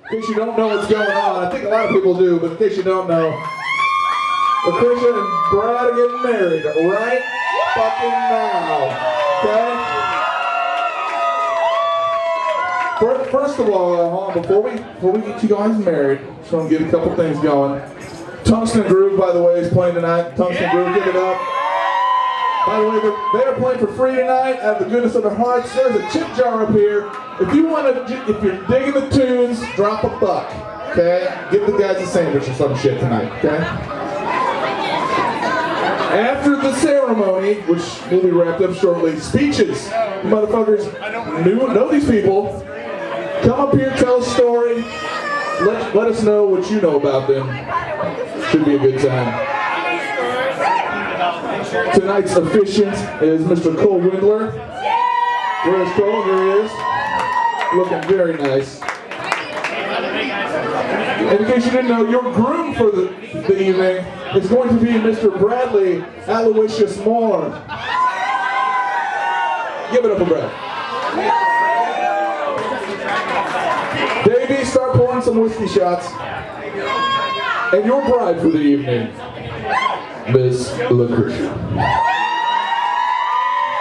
in case you don't know what's going on, I think a lot of people do, but in case you don't know, LaKrisha and Brad are getting married right fucking now, okay? First of all, before we get you guys married, just want to get a couple things going. Tungsten Groove, by the way, is playing tonight. Tungsten Groove, give it up. By the way, they are playing for free tonight out of the goodness of their hearts. There's a tip jar up here. If you're digging the tunes, drop a buck, okay? Give the guys a sandwich or some shit tonight, okay? After the ceremony, which will be wrapped up shortly, speeches. You motherfuckers know these people. Come up here, tell a story. Let us know what you know about them. Should be a good time. Tonight's officiant is Mr. Cole Windler. Where's Cole? Here he is. Looking very nice. And in case you didn't know, your groom for the evening is going to be Mr. Bradley Aloysius Moore. Give it up for Brad. Davey, start pouring some whiskey shots. And your bride for the evening, Miss LaKrisha.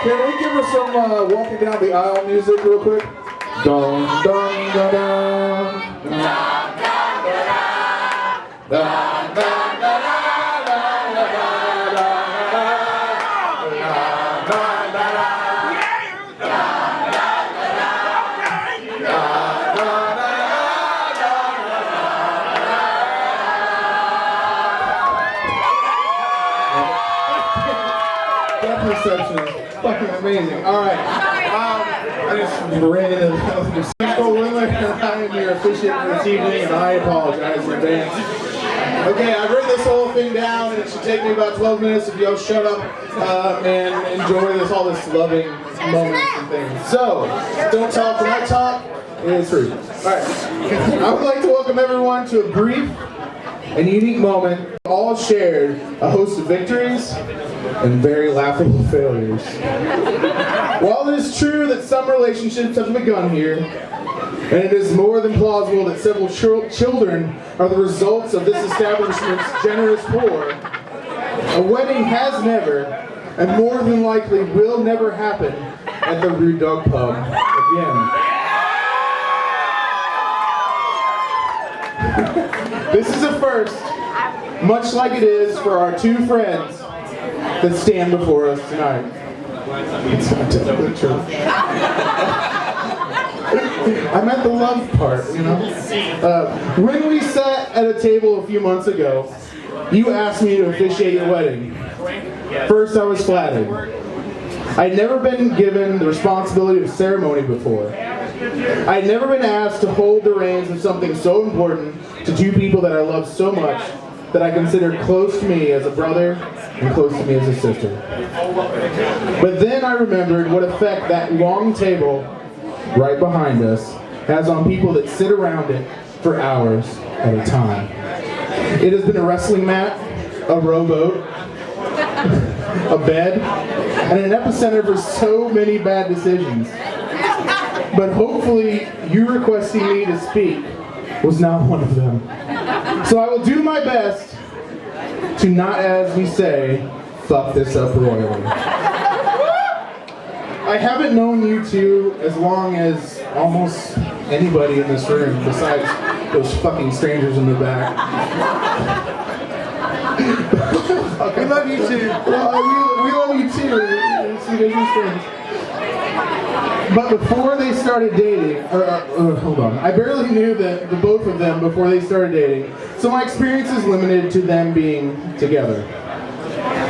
Can we give her some walking down the aisle music real quick? Dun dun dun dun dun dun dun dun. Reception is fucking amazing. Alright. I just ran into the Cole Windler, and I am your officiant for this evening, and I apologize in advance. Okay, I've written this whole thing down, and it should take me about 12 minutes if y'all shut up and enjoy all this loving moments and things. So, don't talk when I talk, it's free. Alright. I would like to welcome everyone to a brief and unique moment. All shared a host of victories and very laughable failures. While it is true that some relationships have begun here, and it is more than plausible that several children are the results of this establishment's generous poor, a wedding has never, and more than likely will never happen at the Rude Dog Pub again. This is a first, much like it is for our two friends that stand before us tonight. It's not technically true. I'm at the love part, you know? When we sat at a table a few months ago, you asked me to officiate your wedding. First, I was flattered. I'd never been given the responsibility of ceremony before. I'd never been asked to hold the reins of something so important to two people that I love so much that I consider close to me as a brother and close to me as a sister. But then I remembered what effect that long table right behind us has on people that sit around it for hours at a time. It has been a wrestling mat, a rowboat, a bed, and an epicenter for so many bad decisions. But hopefully you requesting me to speak was not one of them. So I will do my best to not, as we say, fuck this up royally. I haven't known you two as long as almost anybody in this room besides those fucking strangers in the back. We love you too. Well, we love you too. But before they started dating, hold on, I barely knew the both of them before they started dating, so my experience is limited to them being together.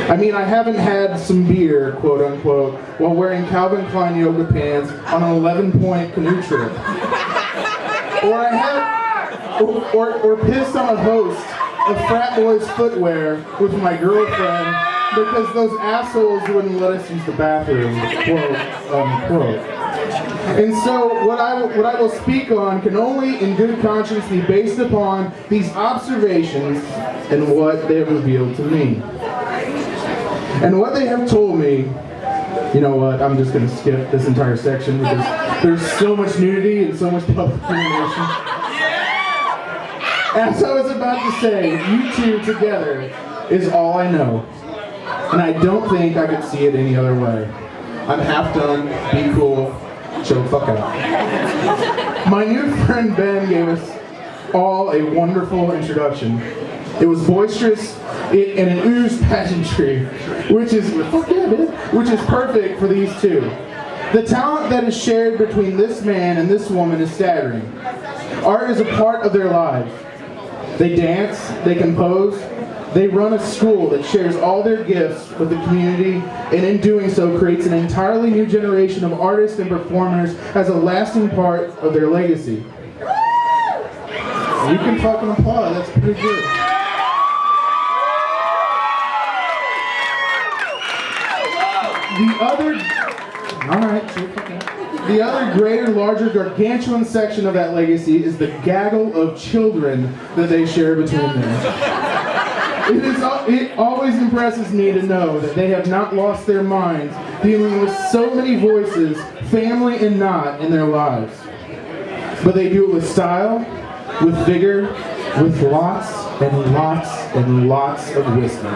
I mean, I haven't had some beer, quote unquote, while wearing Calvin Klein yoga pants on an 11-point canoe trip. Or pissed on a host of frat boys' footwear with my girlfriend because those assholes wouldn't let us use the bathroom, quote unquote. And so what I will speak on can only in good conscience be based upon these observations and what they have revealed to me. And what they have told me, you know what, I'm just going to skip this entire section because there's so much nudity and so much public humiliation. As I was about to say, you two together is all I know. And I don't think I could see it any other way. I'm half done, be cool, chill the fuck out. My new friend Ben gave us all a wonderful introduction. It was boisterous and it oozed pageantry, which is perfect for these two. The talent that is shared between this man and this woman is staggering. Art is a part of their lives. They dance, they compose, they run a school that shares all their gifts with the community, and in doing so creates an entirely new generation of artists and performers as a lasting part of their legacy. You can fucking applaud, that's pretty good. The other greater, larger, gargantuan section of that legacy is the gaggle of children that they share between them. It always impresses me to know that they have not lost their minds dealing with so many voices, family and not, in their lives. But they do it with style, with vigor, with lots and lots and lots of wisdom.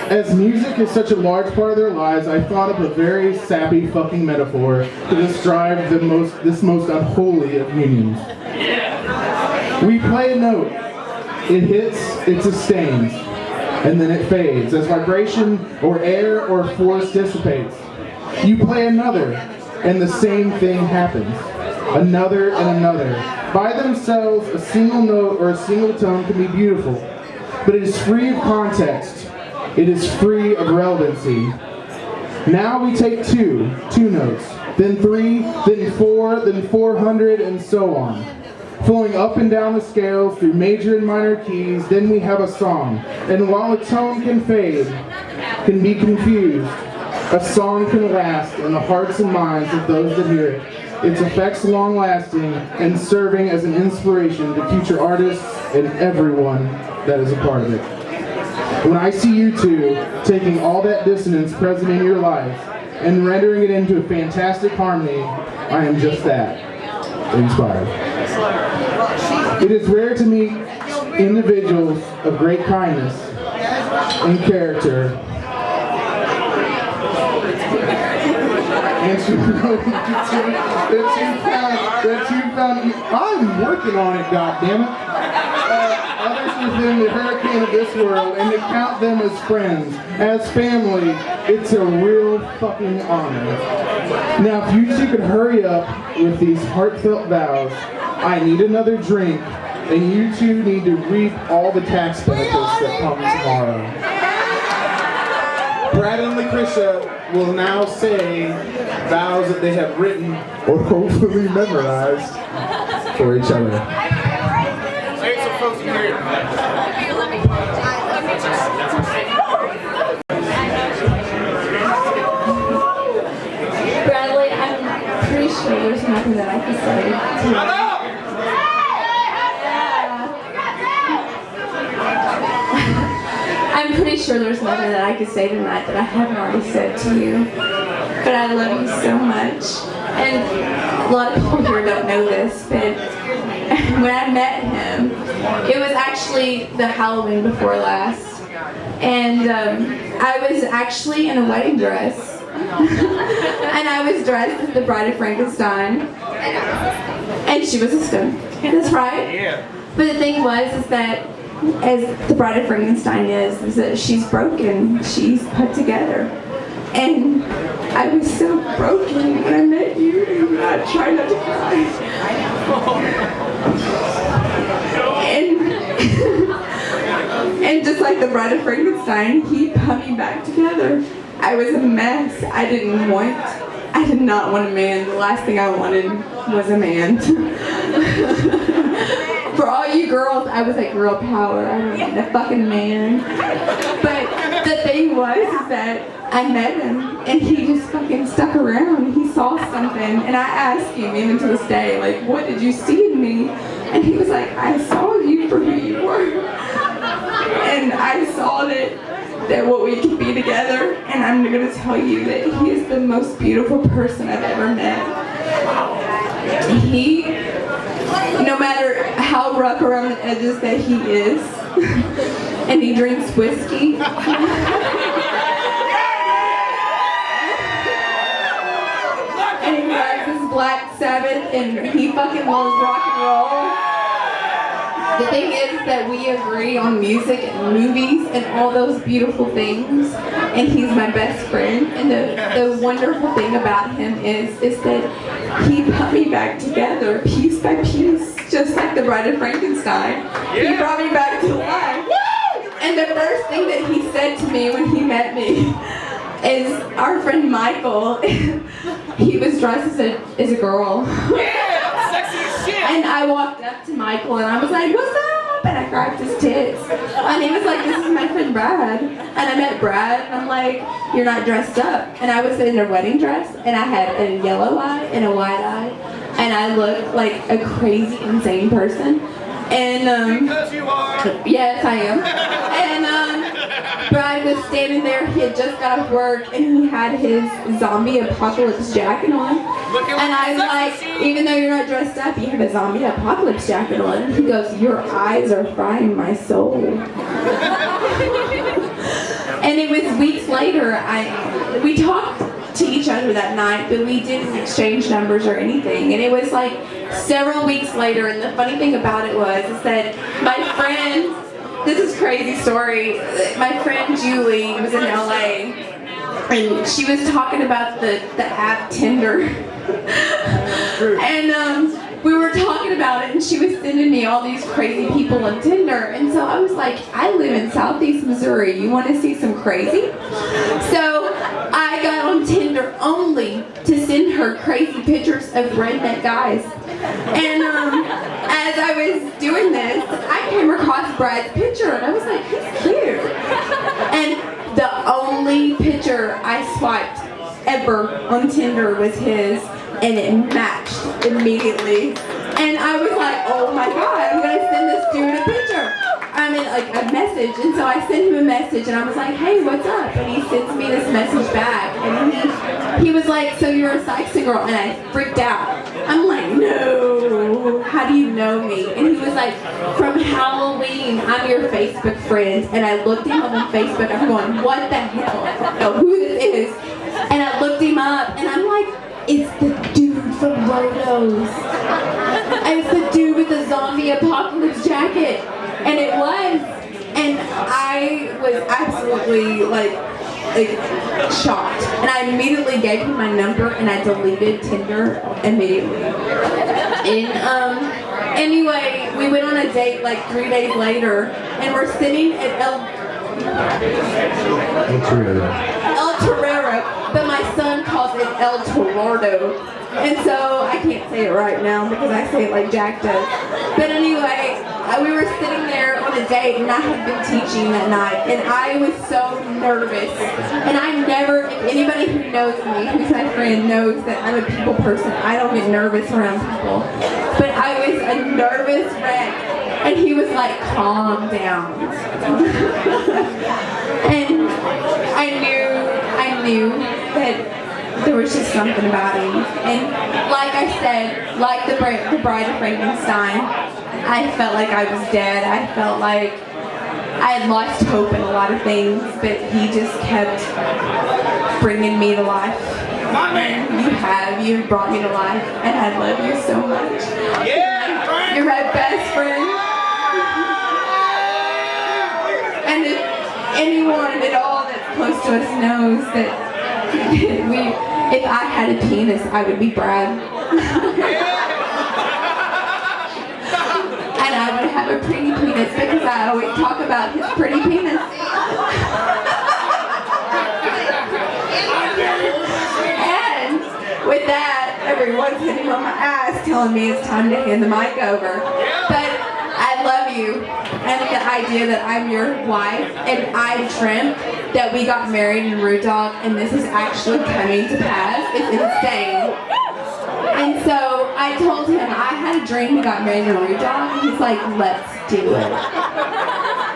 As music is such a large part of their lives, I thought of a very sappy fucking metaphor to describe this most unholy of unions. We play a note, it hits, it sustains, and then it fades as vibration or air or force dissipates. You play another, and the same thing happens. Another and another. By themselves, a single note or a single tone can be beautiful, but it is free of context. It is free of relevancy. Now we take two notes, then 3, then 4, then 400, and so on. Flowing up and down the scales through major and minor keys, then we have a song. And while a tone can fade, can be confused, a song can last in the hearts and minds of those that hear it. Its effects long-lasting and serving as an inspiration to future artists and everyone that is a part of it. When I see you two taking all that dissonance present in your life and rendering it into a fantastic harmony, I am just that, inspired. It is rare to meet individuals of great kindness and character and I'm working on it, goddammit. Others within the hurricane of this world, and to count them as friends, as family, it's a real fucking honor. Now, if you two could hurry up with these heartfelt vows, I need another drink, and you two need to reap all the tax benefits that come tomorrow. Brad and LaKrisha will now say vows that they have written or hopefully memorized for each other. Say it so folks can hear it. Bradley, I'm pretty sure there's nothing that I can say to you. I'm pretty sure there's nothing that I could say tonight that I haven't already said to you. But I love you so much. And a lot of people here don't know this, but when I met him, it was actually the Halloween before last. And I was actually in a wedding dress. And I was dressed as the Bride of Frankenstein. And she was a stone. That's right. Yeah. But the thing was is that as the Bride of Frankenstein is that she's broken, she's put together. And I was so broken when I met you, and I tried not to cry. And just like the Bride of Frankenstein, he put me back together. I was a mess. I did not want a man. The last thing I wanted was a man. For all you girls, I was like girl power. I don't need a fucking man. But the thing was is that I met him and he just fucking stuck around. He saw something and I asked him even to this day, like, what did you see in me? And he was like, I saw you for who you were. And I saw that what we could be together, and I'm gonna tell you that he is the most beautiful person I've ever met. He rough around the edges that he is. And he drinks whiskey. And he rides his Black Sabbath, and he fucking loves rock and roll. The thing is that we agree on music and movies and all those beautiful things, and he's my best friend. And the wonderful thing about him is that he put me back together piece by piece, just like the Bride of Frankenstein. He brought me back to life. And the first thing that he said to me when he met me is our friend Michael. He was dressed as a girl. Yeah, sexy as shit. And I walked up to Michael and I was like, "What's up?" And I grabbed his tits. And he was like, "This is my friend Brad." And I met Brad and I'm like, "You're not dressed up." And I was in a wedding dress and I had a yellow eye and a white eye. And I looked like a crazy, insane person. And Because you are. yes, I am. And Brad was standing there. He had just got off work, and he had his zombie apocalypse jacket on. And I was like, "Even though you're not dressed up, you have a zombie apocalypse jacket on." And he goes, "Your eyes are frying my soul." And it was weeks later. We talked to each other that night, but we didn't exchange numbers or anything. And it was like several weeks later, and the funny thing about it was that my friend, this is a crazy story, my friend Julie was in LA, and she was talking about the app Tinder. And we were talking about it, and she was sending me all these crazy people on Tinder. And so I was like, "I live in Southeast Missouri. You want to see some crazy?" So I got on Tinder only to send her crazy pictures of redneck guys. And as I was doing this, I came across Brad's picture, and I was like, "He's cute." And the only picture I swiped ever on Tinder was his, and it matched immediately. And I was like, "Oh my God, I'm gonna send this dude a picture." I mean, like a message. And so I sent him a message, and I was like, "Hey, what's up?" And he sends me this message back, and he was like, "So you're a Sykes girl?" And I freaked out. I'm like, "No, how do you know me?" And he was like, "From Halloween, I'm your Facebook friend." And I looked him up on Facebook. I'm going, "What the hell? I don't know who this is." And I looked him up, and I'm like, "It's the dude from Rotos. It's the dude with the zombie apocalypse jacket." And it was. And I was absolutely like shocked. And I immediately gave him my number, and I deleted Tinder immediately. And anyway, we went on a date like 3 days later, and we're sitting at El Torero, but my son calls it El Torordo. And so I can't say it right now because I say it like Jack does. But anyway, we were sitting there on a date, and I had been teaching that night, and I was so nervous. And I never, if anybody who knows me, who's my friend, knows that I'm a people person. I don't get nervous around people. But I was a nervous wreck. And he was like, "Calm down." And I knew that there was just something about him. And like I said, like the Bride of Frankenstein, I felt like I was dead. I felt like I had lost hope in a lot of things, but he just kept bringing me to life. My man. You brought me to life, and I love you so much. Yeah, Frank. You're my best friend. And if anyone at all that's close to us knows that if I had a penis, I would be Brad. And I would have a pretty penis because I always talk about his pretty penis. And with that, everyone's hitting on my ass telling me it's time to hand the mic over. But I love you, and the idea that I'm your wife, and I dreamt that we got married in Root Dog, and this is actually coming to pass. It's insane. And so I told him I had a dream we got married in Root Dog, and he's like, "Let's do it."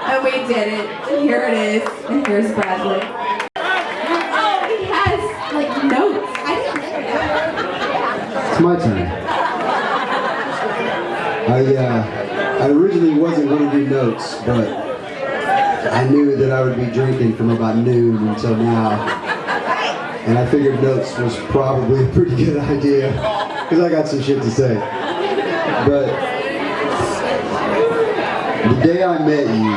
And we did it, and here it is, and here's Bradley. Oh, he has like notes. I didn't know that. It's my turn. I originally wasn't going to do notes, but I knew that I would be drinking from about noon until now. And I figured notes was probably a pretty good idea, because I got some shit to say. But the day I met you,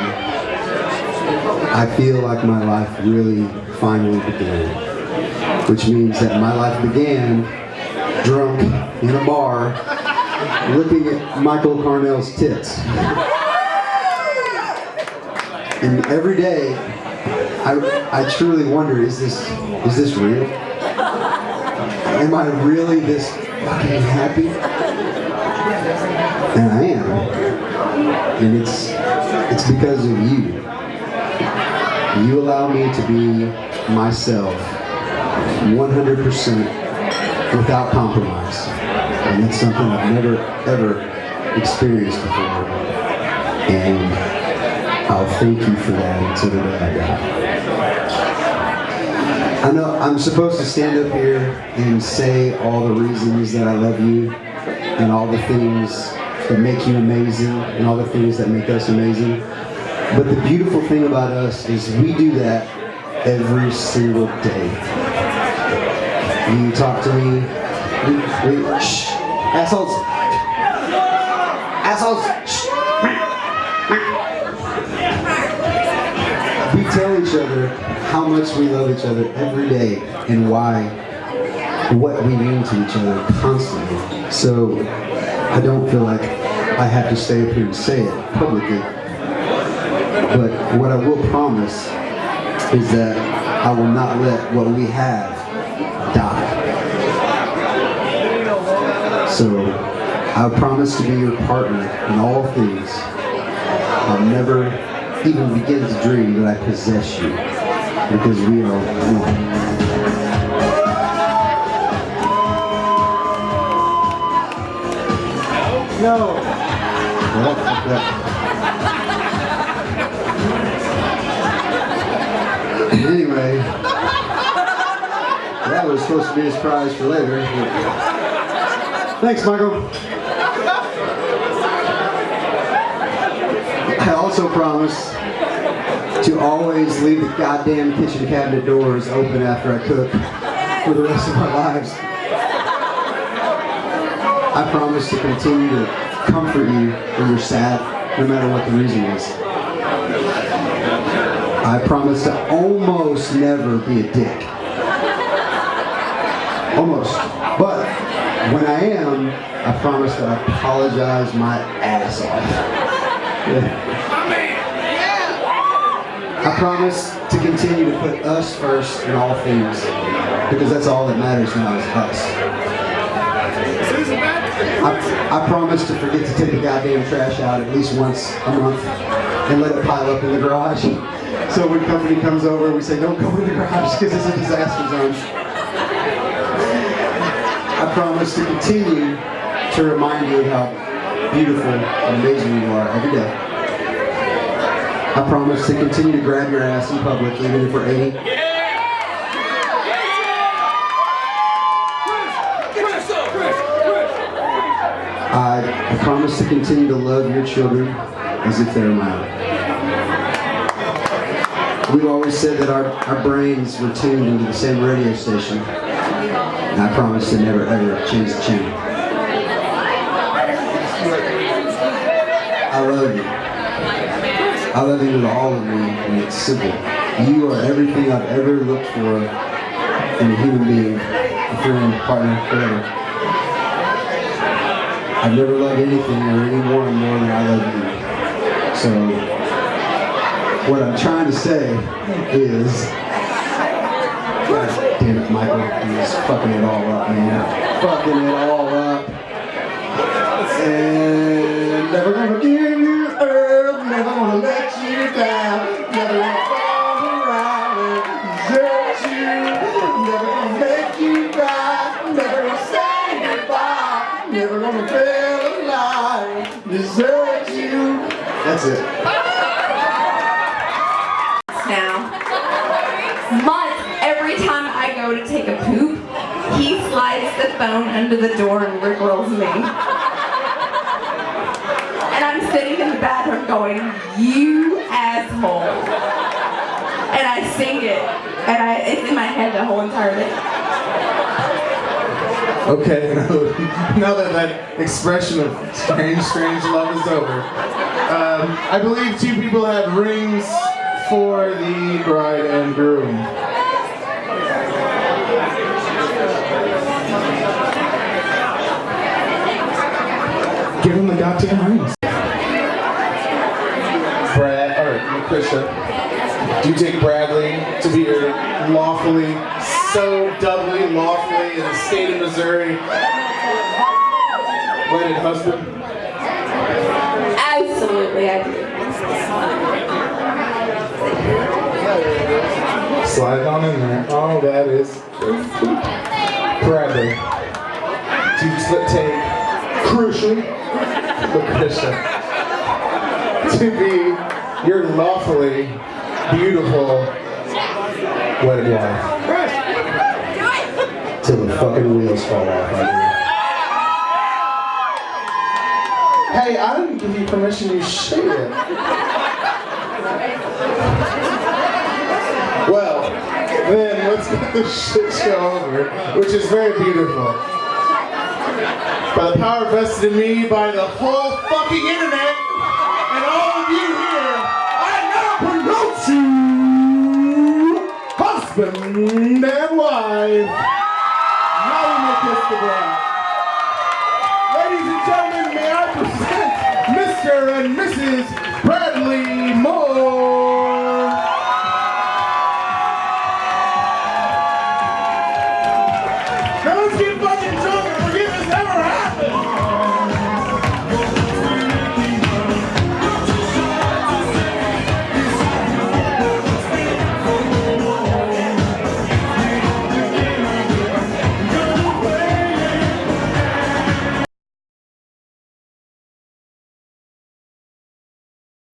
I feel like my life really finally began. Which means that my life began drunk in a bar, looking at Michael Carnell's tits. And every day, I truly wonder, is this real? Am I really this fucking happy? And I am. And it's because of you. You allow me to be myself 100% without compromise. And that's something I've never, ever experienced before. And I'll thank you for that until the day I die. I know I'm supposed to stand up here and say all the reasons that I love you and all the things that make you amazing and all the things that make us amazing. But the beautiful thing about us is we do that every single day. You talk to me, shh, assholes, shh. We tell each other how much we love each other every day and what we mean to each other constantly. So I don't feel like I have to stay up here and say it publicly. But what I will promise is that I will not let what we have die. So I promise to be your partner in all things. I'll never even begin to dream that I possess you, because we are one. No. Anyway, that was supposed to be a surprise for later. Thanks, Michael. I also promise to always leave the goddamn kitchen cabinet doors open after I cook for the rest of our lives. I promise to continue to comfort you when you're sad, no matter what the reason is. I promise to almost never be a dick. Almost. But when I am, I promise to apologize my ass off. I promise to continue to put us first in all things, because that's all that matters now is us. I promise to forget to take the goddamn trash out at least once a month and let it pile up in the garage. So when company comes over, we say, don't go in the garage because it's a disaster zone. I promise to continue to remind you of how beautiful and amazing you are every day. I promise to continue to grab your ass in public, even if we're 80. I promise to continue to love your children as if they're mine. We've always said that our brains were tuned into the same radio station, and I promise to never ever change the channel. I love you. I love you with all of me, and it's simple. You are everything I've ever looked for in a human being, a friend, partner, whatever. I've never loved anything or anyone more than I love you. So, what I'm trying to say is, God damn it, Michael, he's fucking it all up, man. Fucking it all up. And never gonna give you up, never gonna let you down, never gonna fall around and desert you, never gonna make you cry, never gonna say goodbye, never gonna feel alive, desert you. That's it. Now, but every time I go to take a poop, he slides the phone under the door and rickrolls me. And I'm sitting you asshole. And I sing it, and it's in my head the whole entire day. Okay, now that expression of strange love is over, I believe two people have rings for the bride and groom. Give them the goddamn rings. LaKrisha, do you take Bradley to be your lawfully, so doubly lawfully in the state of Missouri wedded husband? Absolutely, I do. Slide on in there. Oh, that is Bradley. Do you take LaKrisha to be your lawfully beautiful wedded wife? Till the fucking wheels fall off. Hey, I didn't give you permission, you shit. Well, then let's get this shit show over, which is very beautiful. By the power vested in me by the whole fucking internet and all of you here, I now pronounce you husband and wife. Now we may kiss the bride. Ladies and gentlemen, may I present Mr. and Mrs.